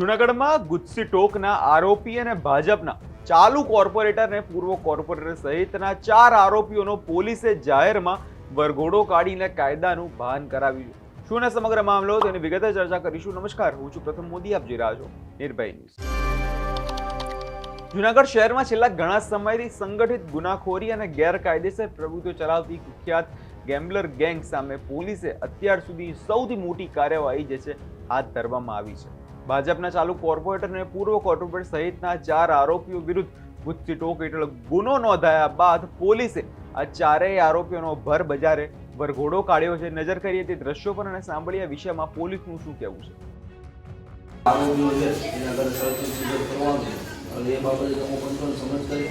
જૂનાગઢમાં ગુજસી ટોકના આરોપી અને ભાજપના ચાલુ કોર્પોરેટર અને પૂર્વ કોર્પોરેટર સહિતના 4 આરોપીઓનો પોલીસે જાહેરમાં વરઘોડો કાઢીને કાયદાનું ભાન કરાવ્યું. શું ને સમગ્ર મામલો તેની વિગતે ચર્ચા કરીશું. નમસ્કાર, હું છું પ્રથમ મોદી, આપ જોઈ રહ્યા છો નિર્ભય ન્યૂઝ. જૂનાગઢ શહેરમાં છેલ્લા ઘણા સમયથી સંગઠિત ગુનાખોરી અને ગેરકાયદેસર પ્રવૃત્તિઓ ચલાવતી કુખ્યાત ગેમ્બલર ગેંગ સામે પોલીસે અત્યાર સુધી સૌથી મોટી કાર્યવાહી જે છે હાથ ધરવામાં આવી છે. ભાજપના ચાલુ કોર્પોરેટર અને પૂર્વ કોર્પોરેટર સહિતના 4 આરોપીઓ વિરુદ્ધ ગુજસી ટોક હેઠળ ગુનો નોંધાયા બાદ પોલીસે આ ચારેય આરોપીઓનો ભર બજારે વરઘોડો કાઢ્યો છે. નજર કરીએ તે દ્રશ્યો પર અને સાંભળીએ વિષયમાં પોલીસનું શું કહેવું છે. આરોપીઓ છે એના ઘરે સર્ચ કરવાનું અને એ બાબતે તમે પણ સમજ કરી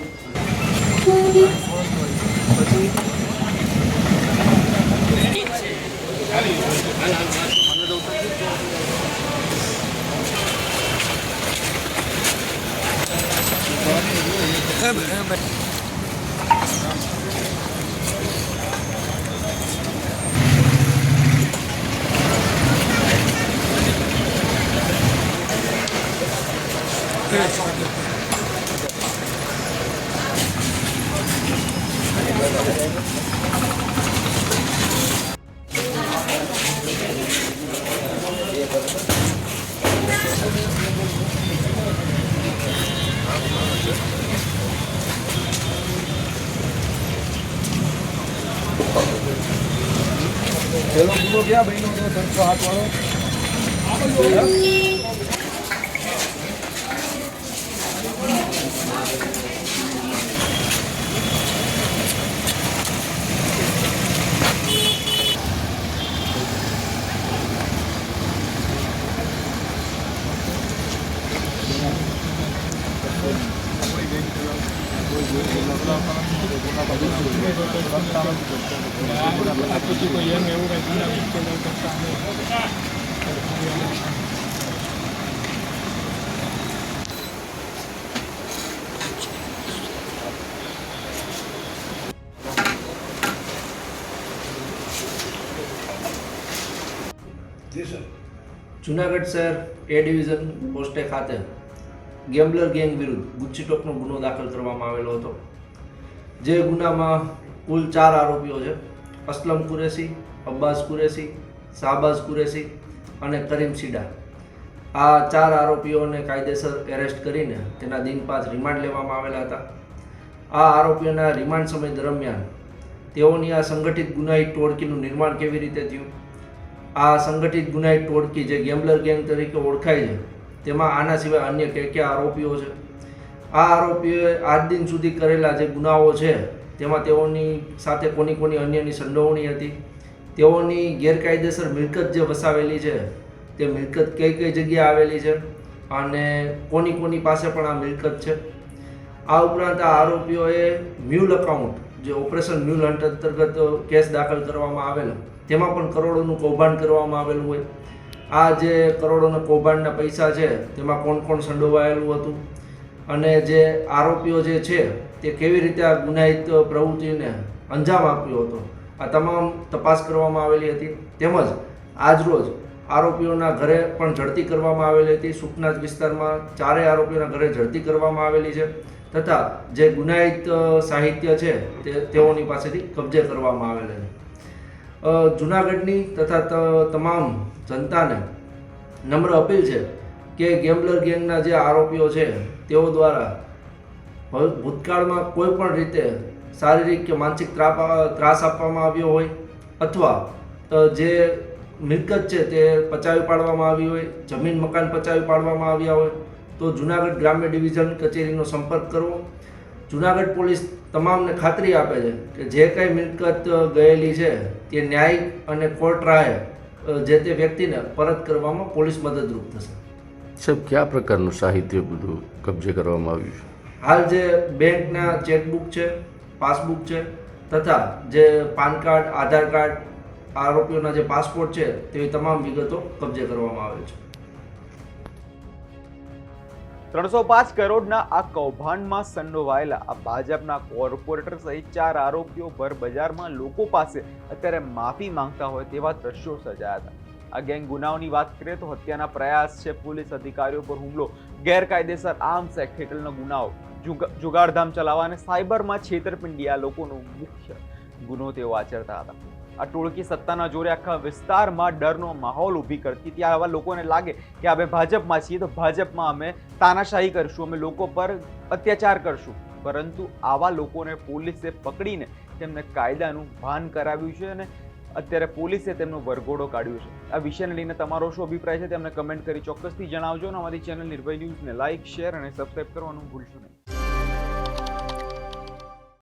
પેલો પૂરો ક્યાં બહેનો તો 308 વાળો જૂનાગઢ શહેર એ ડિવિઝન પોસ્ટે ખાતે ગેમ્બલર ગેંગ વિરુદ્ધ ગુજસી ટોકનો ગુનો દાખલ કરવામાં આવેલો હતો. જે ગુનામાં કુલ 4 આરોપીઓ છે: અસલમ કુરેશી, અબ્બાસ કુરેશી, શાહબાઝ કુરેશી અને કરીમ સીડા. આ 4 આરોપીઓને કાયદેસર એરેસ્ટ કરીને તેના દિન 5 રિમાન્ડ લેવામાં આવેલા હતા. આ આરોપીઓના રિમાન્ડ સમય દરમિયાન તેઓની આ સંગઠિત ગુનાહિત ટોળકીનું નિર્માણ કેવી રીતે થયું, આ સંગઠિત ગુનાહિત ટોળકી જે ગેમ્બલર ગેંગ તરીકે ઓળખાય છે તેમાં આના સિવાય અન્ય કયા આરોપીઓ છે, આ આરોપીઓએ આજ દિન સુધી કરેલા જે ગુનાઓ છે તેમાં તેઓની સાથે કોની અન્યની સંડોવણી હતી, તેઓની ગેરકાયદેસર મિલકત જે વસાવેલી છે તે મિલકત કઈ જગ્યાએ આવેલી છે અને કોની પાસે પણ આ મિલકત છે. આ ઉપરાંત આ આરોપીઓએ મ્યુલ અકાઉન્ટ જે ઓપરેશન મ્યુલ હન્ટ અંતર્ગત કેસ દાખલ કરવામાં આવેલો તેમાં પણ કરોડોનું કૌભાંડ કરવામાં આવેલું હોય. આ જે કરોડોના કૌભાંડના પૈસા છે તેમાં કોણ સંડોવાયેલું હતું અને જે આરોપીઓ જે છે તે કેવી રીતે આ ગુનાહિત પ્રવૃત્તિને અંજામ આપ્યો હતો, આ તમામ તપાસ કરવામાં આવેલી હતી. તેમજ આજરોજ આરોપીઓના ઘરે પણ ઝડપી કરવામાં આવેલી હતી. સુખનાથ વિસ્તારમાં 4 આરોપીઓના ઘરે ઝડપી કરવામાં આવેલી છે તથા જે ગુનાહિત સાહિત્ય છે તેઓની પાસેથી કબજે કરવામાં આવેલા છે. જૂનાગઢની તથા તમામ જનતાને નમ્ર અપીલ છે કે ગેમ્બલર ગેંગના જે આરોપીઓ છે તેઓ દ્વારા ભૂતકાળમાં કોઈ પણ રીતે શારીરિક કે માનસિક ત્રાસ આપવામાં આવ્યો હોય અથવા જે મિલકત છે તે પચાવી પાડવામાં આવી હોય, જમીન મકાન પચાવી પાડવામાં આવ્યા હોય તો જૂનાગઢ ગ્રામ્ય ડિવિઝન કચેરીનો સંપર્ક કરવો. જૂનાગઢ પોલીસ તમામને ખાતરી આપે છે કે જે કંઈ મિલકત ગયેલી છે તે ન્યાયિક અને કોર્ટ રાહે જે તે વ્યક્તિને પરત કરવામાં પોલીસ મદદરૂપ થશે. સાહેબ, કયા પ્રકારનું સાહિત્ય બધું કબજે કરવામાં આવ્યું છે? હાલ જે બેંકના ચેકબુક છે, પાસબુક છે તથા જે પાન કાર્ડ, આધાર કાર્ડ, આરોપીઓના જે પાસપોર્ટ છે તેવી તમામ વિગતો કબજે કરવામાં આવે છે. 305 કરોડના આ કૌભાંડમાં સંડોવાયેલા આ ભાજપના કોર્પોરેટર સહિત 4 આરોપીઓ ભર બજારમાં લોકો પાસે અત્યારે માફી માંગતા હોય તેવા દ્રશ્યો સર્જાયા હતા. આ ગેંગ ગુનાઓની વાત કરીએ તો હત્યાના પ્રયાસ છે, પોલીસ અધિકારીઓ પર હુમલો, ગેરકાયદેસર આર્મ્સ એક્ટ હેઠળનો ગુનાઓ, જુગારધામ ચલાવવા અને સાયબરમાં છેતરપિંડી આ લોકોનો મુખ્ય ગુનો તેઓ આચરતા હતા. આ ટોળકી સત્તાના જોરે આખા વિસ્તારમાં ડરનો માહોલ ઊભી કરતી. ત્યાં આવા લોકોને લાગે કે અમે ભાજપમાં છીએ તો ભાજપમાં અમે તાનાશાહી કરશું, અમે લોકો પર અત્યાચાર કરશું. પરંતુ આવા લોકોને પોલીસે પકડીને તેમને કાયદાનું ભાન કરાવ્યું છે અને અત્યારે પોલીસે તેમનો વરઘોડો કાઢ્યો છે. આ વિષયને લઈને તમારો શું અભિપ્રાય છે તેમને કમેન્ટ કરી ચોક્કસથી જણાવજો અને અમારી ચેનલ નિર્ભય ન્યૂઝને લાઇક, શેર અને સબસ્ક્રાઇબ કરવાનું ભૂલશો નહીં.